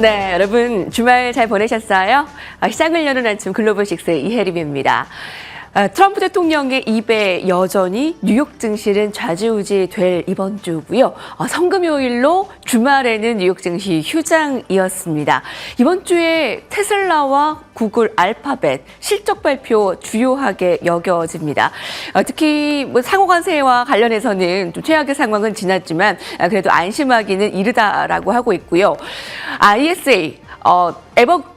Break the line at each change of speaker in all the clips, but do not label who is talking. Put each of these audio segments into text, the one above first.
네, 여러분 주말 잘 보내셨어요? 시장을 여는 아침 글로벌식스의 이혜림입니다. 트럼프 대통령의 입에 여전히 뉴욕 증시는 좌지우지 될 이번 주고요. 성금요일로 주말에는 뉴욕 증시 휴장이었습니다. 이번 주에 테슬라와 구글, 알파벳 실적 발표 주요하게 여겨집니다. 특히 상호관세와 관련해서는 좀 최악의 상황은 지났지만 그래도 안심하기는 이르다라고 하고 있고요. ISA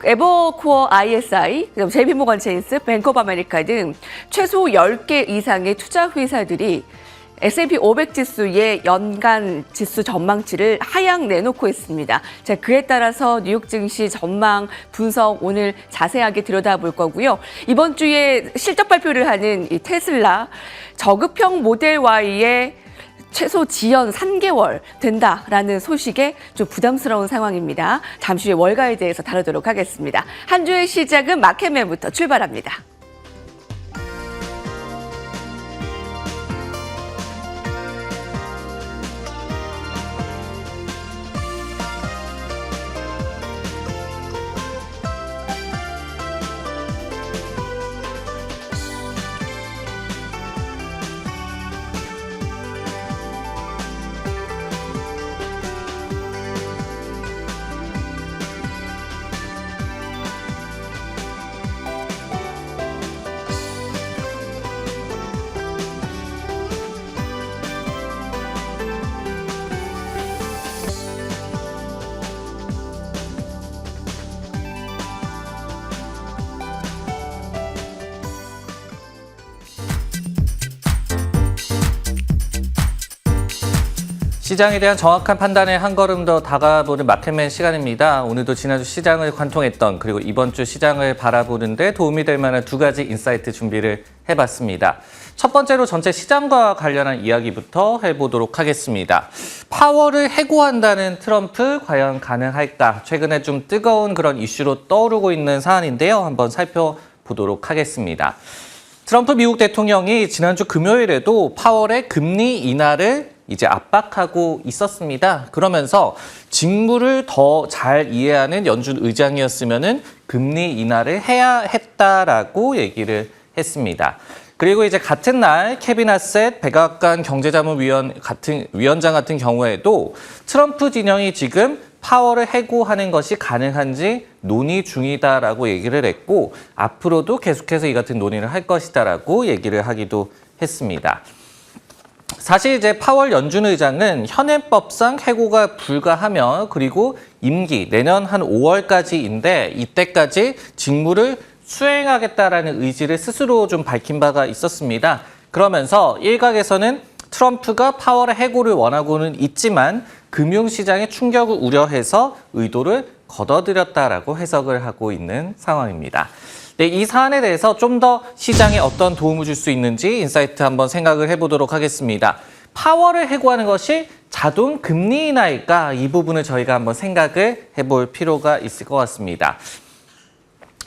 에버코어 ISI, JP모건 체인스, 뱅크 오브 아메리카 등 최소 10개 이상의 투자 회사들이 S&P 500 지수의 연간 지수 전망치를 하향 내놓고 있습니다. 자, 그에 따라서 뉴욕 증시 전망 분석 오늘 자세하게 들여다볼 거고요. 이번 주에 실적 발표를 하는 이 테슬라 저급형 모델 Y의 최소 지연 3개월 된다라는 소식에 좀 부담스러운 상황입니다. 잠시 후에 월가에 대해서 다루도록 하겠습니다. 한 주의 시작은 마켓맨부터 출발합니다.
시장에 대한 정확한 판단에 한 걸음 더 다가보는 마켓맨 시간입니다. 오늘도 지난주 시장을 관통했던 그리고 이번 주 시장을 바라보는 데 도움이 될 만한 두 가지 인사이트 준비를 해봤습니다. 첫 번째로 전체 시장과 관련한 이야기부터 해보도록 하겠습니다. 파월을 해고한다는 트럼프 과연 가능할까? 최근에 좀 뜨거운 그런 이슈로 떠오르고 있는 사안인데요. 한번 살펴보도록 하겠습니다. 트럼프 미국 대통령이 지난주 금요일에도 파월의 금리 인하를 이제 압박하고 있었습니다. 그러면서 직무를 더 잘 이해하는 연준 의장이었으면은 금리 인하를 해야 했다라고 얘기를 했습니다. 그리고 이제 같은 날 케빈 하셋 백악관 위원장 같은 경우에도 트럼프 진영이 지금 파월을 해고하는 것이 가능한지 논의 중이다라고 얘기를 했고 앞으로도 계속해서 이 같은 논의를 할 것이다라고 얘기를 하기도 했습니다. 사실 이제 파월 연준 의장은 현행법상 해고가 불가하며 그리고 임기 내년 한 5월까지인데 이때까지 직무를 수행하겠다라는 의지를 스스로 좀 밝힌 바가 있었습니다. 그러면서 일각에서는 트럼프가 파월의 해고를 원하고는 있지만 금융시장의 충격을 우려해서 의도를 걷어들였다라고 해석을 하고 있는 상황입니다. 네, 이 사안에 대해서 좀 더 시장에 어떤 도움을 줄 수 있는지 인사이트 한번 생각을 해보도록 하겠습니다. 파월을 해고하는 것이 자동 금리 인하일까? 이 부분을 저희가 한번 생각을 해볼 필요가 있을 것 같습니다.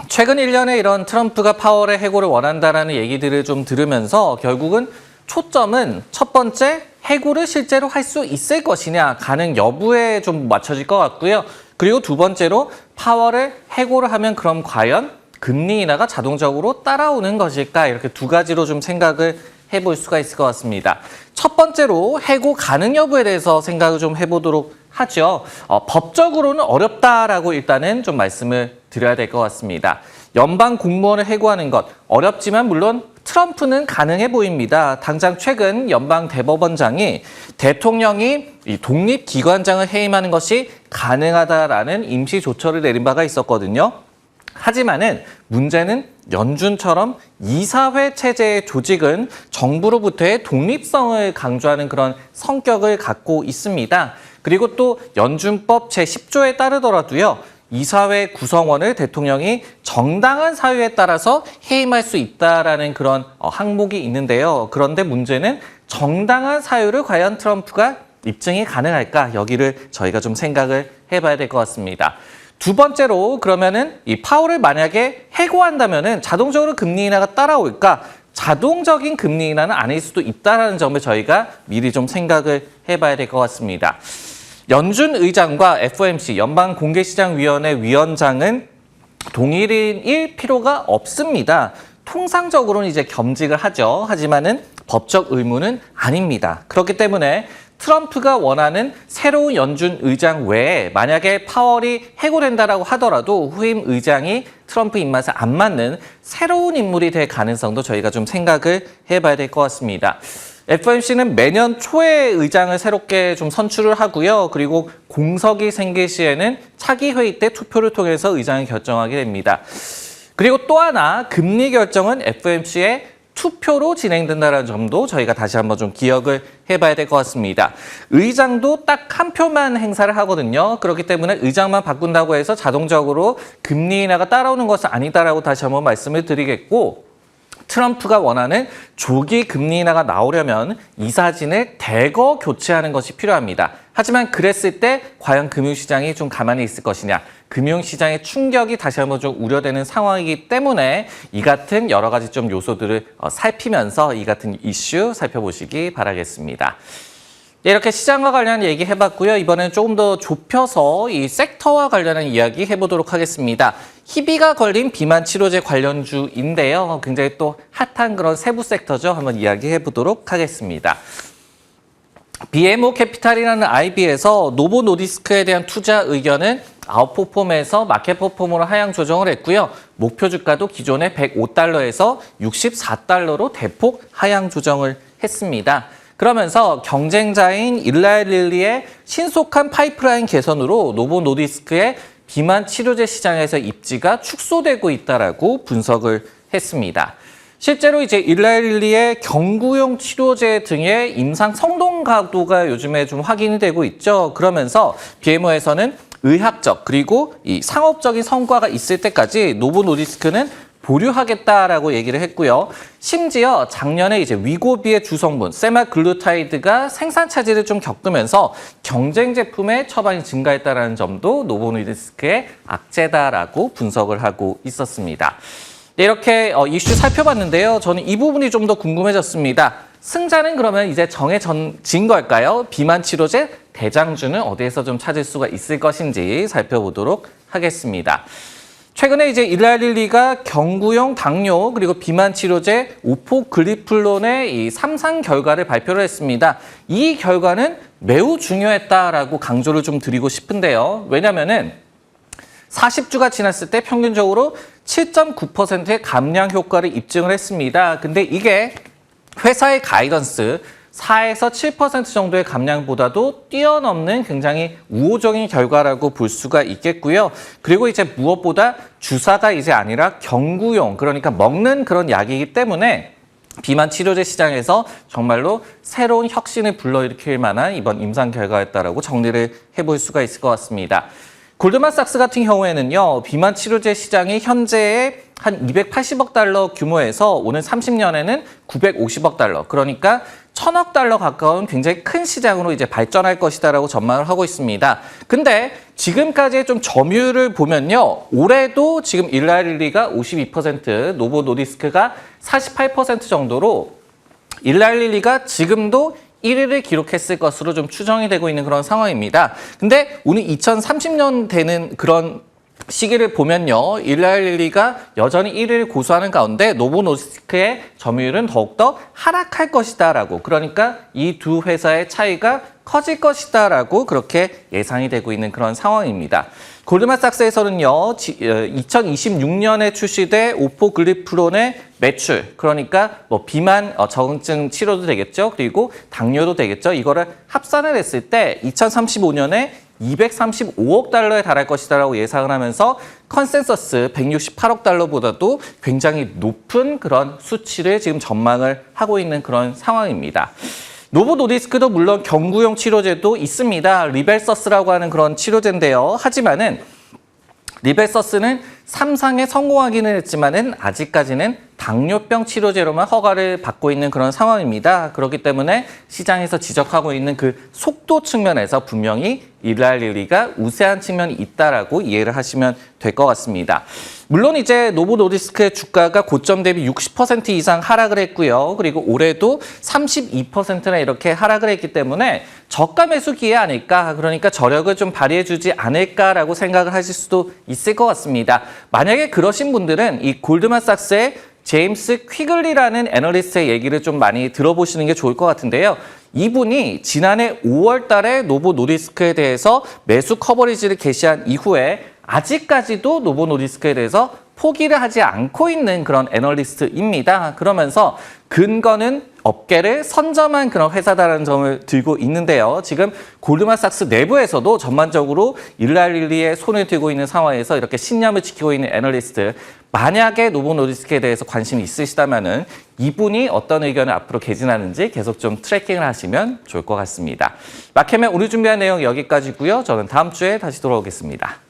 최근 1년에 이런 트럼프가 파월의 해고를 원한다라는 얘기들을 좀 들으면서 결국은 초점은 첫 번째 해고를 실제로 할 수 있을 것이냐 가능 여부에 좀 맞춰질 것 같고요. 그리고 두 번째로 파월을 해고를 하면 그럼 과연 금리 인하가 자동적으로 따라오는 것일까? 이렇게 두 가지로 좀 생각을 해볼 수가 있을 것 같습니다. 첫 번째로 해고 가능 여부에 대해서 생각을 좀 해보도록 하죠. 법적으로는 어렵다라고 일단은 좀 말씀을 드려야 될 것 같습니다. 연방 공무원을 해고하는 것 어렵지만 물론 트럼프는 가능해 보입니다. 당장 최근 연방 대법원장이 대통령이 이 독립기관장을 해임하는 것이 가능하다라는 임시 조처를 내린 바가 있었거든요. 하지만은 문제는 연준처럼 이사회 체제의 조직은 정부로부터의 독립성을 강조하는 그런 성격을 갖고 있습니다. 그리고 또 연준법 제10조에 따르더라도요. 이사회 구성원을 대통령이 정당한 사유에 따라서 해임할 수 있다라는 그런 항목이 있는데요. 그런데 문제는 정당한 사유를 과연 트럼프가 입증이 가능할까? 여기를 저희가 좀 생각을 해봐야 될 것 같습니다. 두 번째로 그러면은 이 파월을 만약에 해고한다면은 자동적으로 금리 인하가 따라올까? 자동적인 금리 인하는 아닐 수도 있다는 점을 저희가 미리 좀 생각을 해봐야 될 것 같습니다. 연준 의장과 FOMC 연방공개시장위원회 위원장은 동일인일 필요가 없습니다. 통상적으로는 이제 겸직을 하죠. 하지만은 법적 의무는 아닙니다. 그렇기 때문에 트럼프가 원하는 새로운 연준 의장 외에 만약에 파월이 해고된다라고 하더라도 후임 의장이 트럼프 입맛에 안 맞는 새로운 인물이 될 가능성도 저희가 좀 생각을 해봐야 될 것 같습니다. FOMC는 매년 초에 의장을 새롭게 좀 선출을 하고요. 그리고 공석이 생길 시에는 차기 회의 때 투표를 통해서 의장을 결정하게 됩니다. 그리고 또 하나 금리 결정은 FOMC의 투표로 진행된다는 점도 저희가 다시 한번 좀 기억을 해봐야 될 것 같습니다. 의장도 딱 한 표만 행사를 하거든요. 그렇기 때문에 의장만 바꾼다고 해서 자동적으로 금리 인하가 따라오는 것은 아니다라고 다시 한번 말씀을 드리겠고, 트럼프가 원하는 조기 금리 인하가 나오려면 이사진을 대거 교체하는 것이 필요합니다. 하지만 그랬을 때 과연 금융시장이 좀 가만히 있을 것이냐, 금융시장의 충격이 다시 한번 좀 우려되는 상황이기 때문에 이 같은 여러 가지 좀 요소들을 살피면서 이 같은 이슈 살펴보시기 바라겠습니다. 이렇게 시장과 관련한 얘기 해봤고요. 이번에는 조금 더 좁혀서 이 섹터와 관련한 이야기 해보도록 하겠습니다. 희비가 걸린 비만 치료제 관련주인데요. 굉장히 또 핫한 그런 세부 섹터죠. 한번 이야기해 보도록 하겠습니다. BMO 캐피탈이라는 IB에서 노보 노디스크에 대한 투자 의견은 아웃포폼에서 마켓포폼으로 하향 조정을 했고요. 목표 주가도 기존의 105달러에서 64달러로 대폭 하향 조정을 했습니다. 그러면서 경쟁자인 일라일릴리의 신속한 파이프라인 개선으로 노보 노디스크의 비만 치료제 시장에서 입지가 축소되고 있다라고 분석을 했습니다. 실제로 이제 일라일릴리의 경구용 치료제 등의 임상 성공 가도가 요즘에 좀 확인이 되고 있죠. 그러면서 BMO에서는 의학적 그리고 이 상업적인 성과가 있을 때까지 노보 노디스크는 보류하겠다라고 얘기를 했고요. 심지어 작년에 이제 위고비의 주성분 세마글루타이드가 생산 차질을 좀 겪으면서 경쟁 제품의 처방이 증가했다라는 점도 노보 노디스크의 악재다라고 분석을 하고 있었습니다. 이렇게 이슈 살펴봤는데요. 저는 이 부분이 좀 더 궁금해졌습니다. 승자는 그러면 이제 정해진 걸까요? 비만 치료제 대장주는 어디에서 좀 찾을 수가 있을 것인지 살펴보도록 하겠습니다. 최근에 이제 일라릴리가 경구용 당뇨 그리고 비만 치료제 오포글리플론의 이 3상 결과를 발표를 했습니다. 이 결과는 매우 중요했다라고 강조를 좀 드리고 싶은데요. 왜냐면은 40주가 지났을 때 평균적으로 7.9%의 감량 효과를 입증을 했습니다. 근데 이게 회사의 가이던스 4에서 7% 정도의 감량보다도 뛰어넘는 굉장히 우호적인 결과라고 볼 수가 있겠고요. 그리고 이제 무엇보다 주사가 이제 아니라 경구용, 그러니까 먹는 그런 약이기 때문에 비만 치료제 시장에서 정말로 새로운 혁신을 불러일으킬 만한 이번 임상 결과였다라고 정리를 해볼 수가 있을 것 같습니다. 골드만삭스 같은 경우에는요, 비만 치료제 시장이 현재의 한 280억 달러 규모에서 오는 30년에는 950억 달러, 그러니까 1000억 달러 가까운 굉장히 큰 시장으로 이제 발전할 것이다라고 전망을 하고 있습니다. 근데 지금까지의 좀 점유율을 보면요, 올해도 지금 일라릴리가 52%, 노보 노디스크가 48% 정도로 일라릴리가 지금도 1위를 기록했을 것으로 좀 추정이 되고 있는 그런 상황입니다. 근데 오늘 2030년 되는 그런 시기를 보면요, 일라일리가 여전히 1위를 고수하는 가운데 노보 노디스크의 점유율은 더욱더 하락할 것이다라고, 그러니까 이 두 회사의 차이가 커질 것이다라고 그렇게 예상이 되고 있는 그런 상황입니다. 골드만삭스에서는요, 2026년에 출시될 오포글리플론의 매출, 그러니까 뭐 비만 저응증 치료도 되겠죠, 그리고 당뇨도 되겠죠, 이거를 합산을 했을 때 2035년에 235억 달러에 달할 것이다라고 예상을 하면서 컨센서스 168억 달러보다도 굉장히 높은 그런 수치를 지금 전망을 하고 있는 그런 상황입니다. 노보 노디스크도 물론 경구용 치료제도 있습니다. 리벨서스라고 하는 그런 치료제인데요. 하지만은 리벨서스는 3상에 성공하기는 했지만은 아직까지는 당뇨병 치료제로만 허가를 받고 있는 그런 상황입니다. 그렇기 때문에 시장에서 지적하고 있는 그 속도 측면에서 분명히 일랄 릴리가 우세한 측면이 있다라고 이해를 하시면 될 것 같습니다. 물론 이제 노보 노디스크의 주가가 고점 대비 60% 이상 하락을 했고요. 그리고 올해도 32%나 이렇게 하락을 했기 때문에 저가 매수 기회 아닐까, 그러니까 저력을 좀 발휘해주지 않을까라고 생각을 하실 수도 있을 것 같습니다. 만약에 그러신 분들은 이 골드만삭스의 제임스 퀴글리라는 애널리스트의 얘기를 좀 많이 들어보시는 게 좋을 것 같은데요. 이분이 지난해 5월 달에 노보 노디스크에 대해서 매수 커버리지를 개시한 이후에 아직까지도 노보 노디스크에 대해서 포기를 하지 않고 있는 그런 애널리스트입니다. 그러면서 근거는 업계를 선점한 그런 회사다라는 점을 들고 있는데요. 지금 골드만삭스 내부에서도 전반적으로 일랄 릴리에 손을 들고 있는 상황에서 이렇게 신념을 지키고 있는 애널리스트, 만약에 노보 노디스크에 대해서 관심이 있으시다면은 이분이 어떤 의견을 앞으로 개진하는지 계속 좀 트래킹을 하시면 좋을 것 같습니다. 마켓맨 오늘 준비한 내용 여기까지고요. 저는 다음 주에 다시 돌아오겠습니다.